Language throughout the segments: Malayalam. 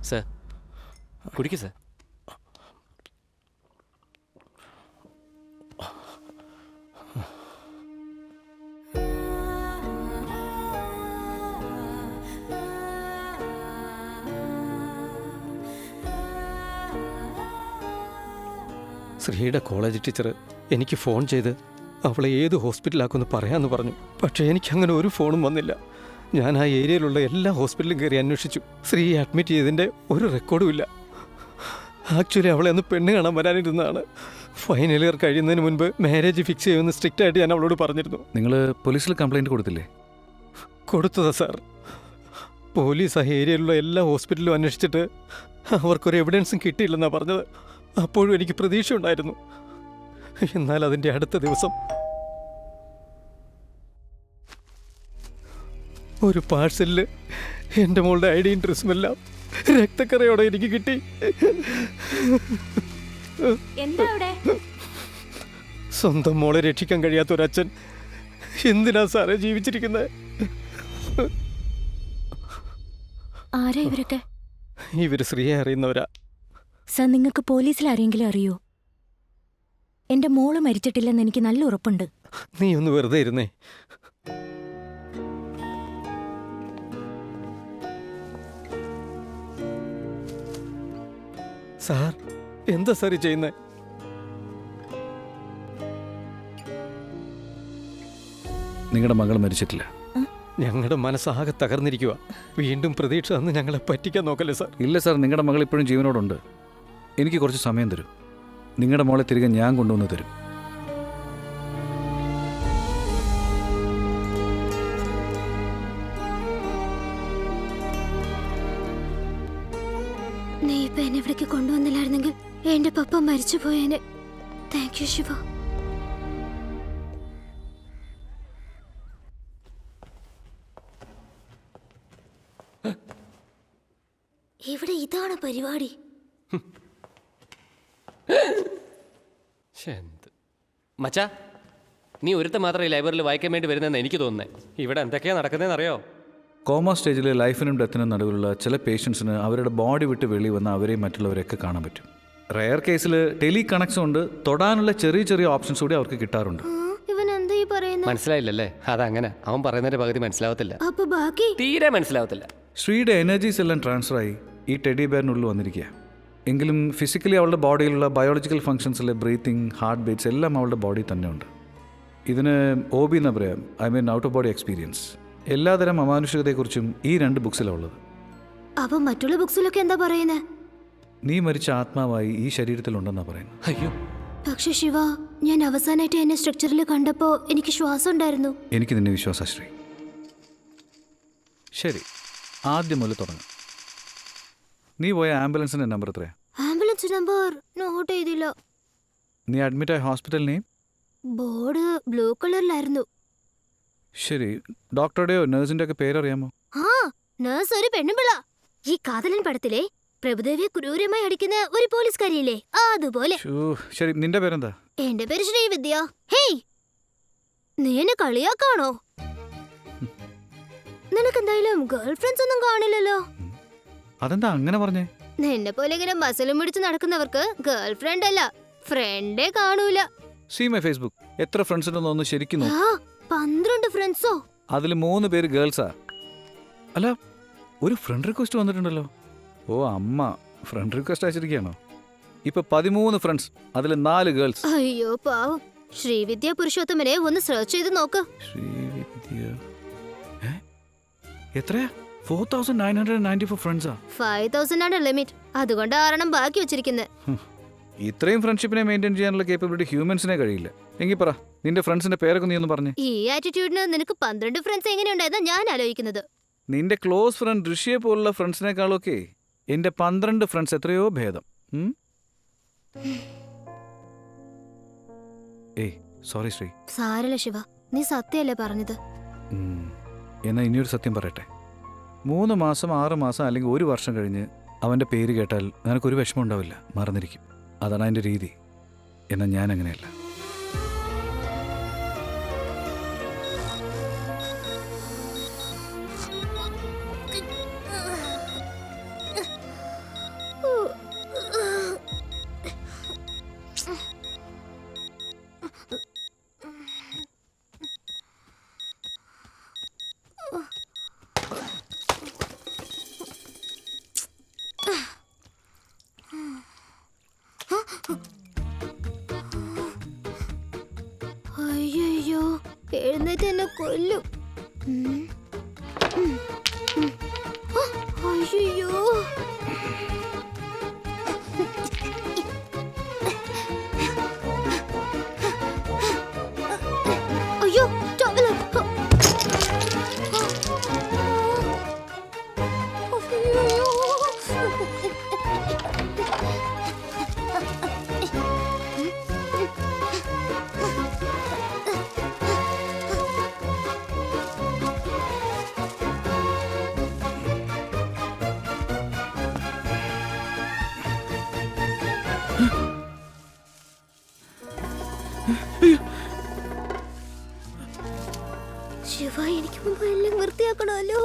സാർ കുടിക്കൂ സാർ. ശ്രീയുടെ കോളേജ് ടീച്ചർ എനിക്ക് ഫോൺ ചെയ്ത് അവളെ ഏത് ഹോസ്പിറ്റലാക്കുമെന്ന് പറയാമെന്ന് പറഞ്ഞു. പക്ഷേ എനിക്കങ്ങനെ ഒരു ഫോണും വന്നില്ല. ഞാൻ ആ ഏരിയയിലുള്ള എല്ലാ ഹോസ്പിറ്റലും കയറി അന്വേഷിച്ചു. ശ്രീയെ അഡ്മിറ്റ് ചെയ്തതിൻ്റെ ഒരു റെക്കോർഡും ഇല്ല. ആക്ച്വലി അവളെ അന്ന് പെണ്ണ് കാണാൻ വരാനിരുന്നതാണ്. ഫൈനൽ ഇയർ കഴിയുന്നതിന് മുൻപ് മാരേജ് ഫിക്സ് ചെയ്യുമെന്ന് സ്ട്രിക്റ്റ് ആയിട്ട് ഞാൻ അവളോട് പറഞ്ഞിരുന്നു. നിങ്ങൾ പോലീസിൽ കംപ്ലൈൻറ്റ് കൊടുത്തില്ലേ? കൊടുത്തതാ സാർ. പോലീസ് ആ ഏരിയയിലുള്ള എല്ലാ ഹോസ്പിറ്റലും അന്വേഷിച്ചിട്ട് അവർക്കൊരു എവിഡൻസും കിട്ടിയില്ലെന്നാണ് പറഞ്ഞത്. അപ്പോഴും എനിക്ക് പ്രതീക്ഷ ഉണ്ടായിരുന്നു. എന്നാൽ അതിൻ്റെ അടുത്ത ദിവസം ഒരു പാഴ്സലിൽ എൻ്റെ മോളുടെ ഐഡിയും ഡ്രസ്സും എല്ലാം രക്തക്കറയോടെ എനിക്ക് കിട്ടി. സ്വന്തം മോളെ രക്ഷിക്കാൻ കഴിയാത്തൊരച്ഛൻ എന്തിനാ സാറേ ജീവിച്ചിരിക്കുന്നത്? ആരാ ഇവരൊക്കെ? ഇവര് ശ്രീയെ അറിയുന്നവരാ. സർ, നിങ്ങൾക്ക് പോലീസിൽ ആരെങ്കിലും അറിയോ? എന്റെ മോള് മരിച്ചിട്ടില്ലെന്ന് എനിക്ക് നല്ല ഉറപ്പുണ്ട്. നീ ഒന്ന് വെറുതെ ഇരുന്നേ. സാർ, എന്താ സാർ ചെയ്യുന്നേ? നിങ്ങളുടെ മകൾ മരിച്ചിട്ടില്ല. ഞങ്ങളുടെ മനസ്സാകെ തകർന്നിരിക്കുക. വീണ്ടും പ്രതീക്ഷ തന്ന് ഞങ്ങളെ പറ്റിക്കാൻ നോക്കല്ലേ സാർ? ഇല്ല സാർ, നിങ്ങളുടെ മകൾ ഇപ്പോഴും ജീവനോടുണ്ട്. എനിക്ക് കുറച്ച് സമയം തരും. നിങ്ങളുടെ മോളെ തിരികെ ഞാൻ കൊണ്ടുവന്ന് തരും. നീ ഇപ്പൊ എന്നെ ഇവിടേക്ക് കൊണ്ടുവന്നില്ലായിരുന്നെങ്കിൽ എന്റെ പപ്പ മരിച്ചു പോയേനെ. Thank you Shiva. ഇവിടെ ഇതാണ് പരിപാടി. മച്ചാ, നീ ഒരുത്ത മാത്രം ഈ ലൈബ്രറിയിൽ വായിക്കാൻ വേണ്ടി വരുന്നതെന്ന് എനിക്ക് തോന്നുന്നത്. ഇവിടെ എന്തൊക്കെയാ നടക്കുന്നതെന്ന് അറിയോ? കോമ സ്റ്റേജിൽ ലൈഫിനും ഡെത്തിനും നടുവിലുള്ള ചില പേഷ്യൻസിന് അവരുടെ ബോഡി വിട്ട് വെളി വന്ന് അവരെയും മറ്റുള്ളവരെയൊക്കെ കാണാൻ പറ്റും. റെയർ കേസിൽ ടെലി കണക്ഷൻ കൊണ്ട് തൊടാനുള്ള ചെറിയ ചെറിയ ഓപ്ഷൻസ് കൂടി അവർക്ക് കിട്ടാറുണ്ട്. ഇവൻ എന്താ ഈ പറയുന്നത്? മനസ്സിലായില്ലല്ലേ? അതങ്ങനെ അവൻ പറയുന്നതിന്റെ പകുതി മനസ്സിലാവത്തില്ല. അപ്പൊ ബാക്കി തീരെ മനസ്സിലാവത്തില്ല. ശ്രീയുടെ എനർജീസ് എല്ലാം ട്രാൻസ്ഫറായി ഈ ടെഡി ബെയറിനുള്ളിൽ വന്നിരിക്കുക. എങ്കിലും ഫിസിക്കലി അവളുടെ ബോഡിയിലുള്ള ബയോളജിക്കൽ ഫങ്ഷൻസിലെ ബ്രീത്തിങ്, ഹാർട്ട് ബീറ്റ്സ് എല്ലാം അവളുടെ ബോഡി തന്നെ ഉണ്ട്. ഇതിന് OB എന്ന് പറയാം, I mean out of body experience. എല്ലാതരം അമാനുഷികതയെക്കുറിച്ചും ഈ 2 ബുക്സിലാണ് ഉള്ളത്. അപ്പൊ മറ്റുള്ള ബുക്സിലൊക്കെ എന്താ പറയുന്നത്? നീ മരിച്ച ആത്മാവായി ഈ ശരീരത്തിലുണ്ടെന്നാണ് പറയുന്നത്. അയ്യോ, പക്ഷെ ശിവ, ഞാൻ അവസാനമായിട്ട് എന്നെ സ്ട്രക്ചറിൽ കണ്ടപ്പോ എനിക്ക് ശ്വാസം ഉണ്ടായിരുന്നു. എനിക്ക് നിന്നെ വിശ്വാസ ശ്രീ. ശരി, ആദ്യം മുതൽ തുടങ്ങാം. നീ പോയ ആംബുലൻസിന്റെ നമ്പർ എത്രയാ? ആംബുലൻസ് നമ്പർ നോട്ട് ചെയ്തില്ല. നീ അഡ്മിറ്റായ ഹോസ്പിറ്റൽ നെയിം? ബോർഡ് ബ്ലൂ കളറിലായിരുന്നു. ശരി, ഡോക്ടറുടെയോ നഴ്സിന്റെ ഒക്കെ പേരറിയാമോ? ആ, നഴ്സ് ഒരു പെണ്ണുപിള്ള. ഈ കാതലൻ പടത്തിലെ പ്രഭുദേവിയെ ക്രൂരമായി അടിക്കുന്ന ഒരു പോലീസുകാരിയില്ലേ, അതുപോലെ. ശരി, നിന്റെ പേരെന്താ? എന്റെ പേര് ശ്രീവിദ്യ. ഹേയ്, നീ എന്നെ കളിയാക്കാണോ? നിനക്കെന്തായാലും ഗേൾ ഫ്രണ്ട്സ് ഒന്നും കാണില്ലല്ലോ. അതെന്താ അങ്ങനെ പറഞ്ഞേ? നിന്നെ പോലെ ഇങ്ങനെ മസലും പിടിച്ച് നടക്കുന്നവർക്ക് ഗേൾ ഫ്രണ്ട് അല്ല, ഫ്രണ്ടേ കാണൂല. See my Facebook. എത്ര ഫ്രണ്ട്സ് ഉണ്ടെന്ന് ഒന്ന് ശരിക്കും നോക്ക്. 12 ഫ്രണ്ട്സോ? അതിൽ 3 പേര് ഗേൾസാ. അല്ല, ഒരു ഫ്രണ്ട് റിക്വസ്റ്റ് വന്നിട്ടുണ്ടല്ലോ. ഓ അമ്മ ഫ്രണ്ട് റിക്വസ്റ്റ് അയച്ചിരിക്കുകയാണോ? ഇപ്പൊ 13 ഫ്രണ്ട്സ്, അതിൽ 4 ഗേൾസ്. അയ്യോ പാവം. ശ്രീവിദ്യ പുരുഷോത്തമനെ ഒന്ന് സെർച്ച് ചെയ്ത് നോക്ക്. ശ്രീവിദ്യ എത്രയാ? 4994 ഫ്രണ്ട്സാ. 5000 ആണ് ലിമിറ്റ്. അതുകൊണ്ട് 6 ബാക്കി വെച്ചിരിക്കുന്നത്. ഇത്രയും ഫ്രണ്ട്ഷിപ്പിനെ മെയിൻറ്റെയിൻ ചെയ്യാനുള്ള കേപ്പബിലിറ്റി ഹ്യൂമൻസിനെ കഴിയില്ല. എങ്കിൽ പറ, നിന്റെ ഫ്രണ്ട്സിന്റെ പേരൊക്കെ നീ ഒന്ന് പറഞ്ഞേ. ഈ ആറ്റിറ്റ്യൂഡിന് നിനക്ക് 12 ഫ്രണ്ട്സ് എങ്ങനെയുണ്ടായെന്നാ ഞാൻ ആലോചിക്കുന്നത്. നിന്റെ ക്ലോസ് ഫ്രണ്ട് ഋഷിയെ പോലുള്ള ഫ്രണ്ട്സിനേക്കാളൊക്കെ എന്റെ 12 ഫ്രണ്ട്സ് എത്രയോ ഭേദം. ഏയ് സോറി ശ്രീ. സാരല്ല ശിവ, നീ സത്യമല്ലേ പറഞ്ഞത്. എന്നാ ഇനിയൊരു സത്യം പറയട്ടെ. 3 മാസം, 6 മാസം അല്ലെങ്കിൽ 1 വർഷം കഴിഞ്ഞ് അവൻ്റെ പേര് കേട്ടാൽ നിനക്കൊരു വിഷമം ഉണ്ടാവില്ല, മറന്നിരിക്കും. അതാണ് അതിൻ്റെ രീതി. എന്നാൽ ഞാൻ അങ്ങനെയല്ല. അയ്യോ, എഴുന്നേറ്റ് എന്നെ കൊല്ലും. അയ്യോ, അയ്യോ, ടവല്. ശിവ, എനിക്ക് മുമ്പ് എല്ലാം വൃത്തിയാക്കണമല്ലോ.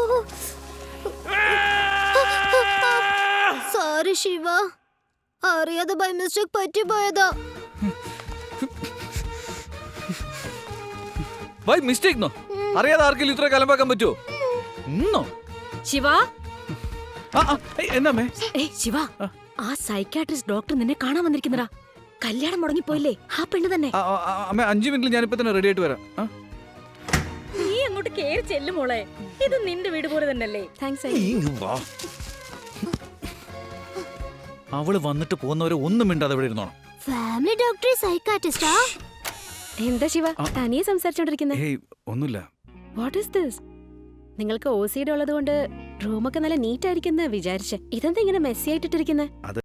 സോറി ശിവ, അറിയാതെ ബൈ മിസ്റ്റേക്ക് പറ്റിപ്പോയതാ. By mistake no? അറിയാതെ ആർക്കെങ്കിലും ഇത്ര കലമ്പാക്കാൻ പറ്റുമോ? ശിവ, എന്നാ മേ? ശിവ, ആ സൈക്കാട്രിസ്റ്റ് ഡോക്ടർ നിന്നെ കാണാൻ വന്നിരിക്കുന്നടാ. കല്യാണം മുടങ്ങിപ്പോയില്ലേ? ആ പെണ്ണ് തന്നെ. അമ്മ 5 മിനിറ്റിൽ ഞാനിപ്പോ തന്നെ റെഡി ആയിട്ട് വരാം. നീ അങ്ങോട്ട് കേറി ചെല്ലും മോളെ. ഇത് നിന്റെ വീട് പോലെ തന്നെയല്ലേ? താങ്ക്സ്. അവള് വന്നിട്ട് പോകുന്നവരെ ഒന്നും മിണ്ടാതെ ഇവിടെ ഇരുന്നോണം. Family doctor സൈക്കാട്രിസ്റ്റാ? എന്താ ശിവ തനിയെ സംസാരിച്ചോണ്ടിരിക്കുന്നത്? ഏയ് ഒന്നുമില്ല. What is this? നിങ്ങൾക്ക് OCD ഉള്ളത് കൊണ്ട് റൂമൊക്കെ നല്ല നീറ്റ് ആയിരിക്കുന്ന വിചാരിച്ചേ. ഇതെന്താ ഇങ്ങനെ മെസ്സി ആയിട്ടിരിക്കുന്നത്? അത്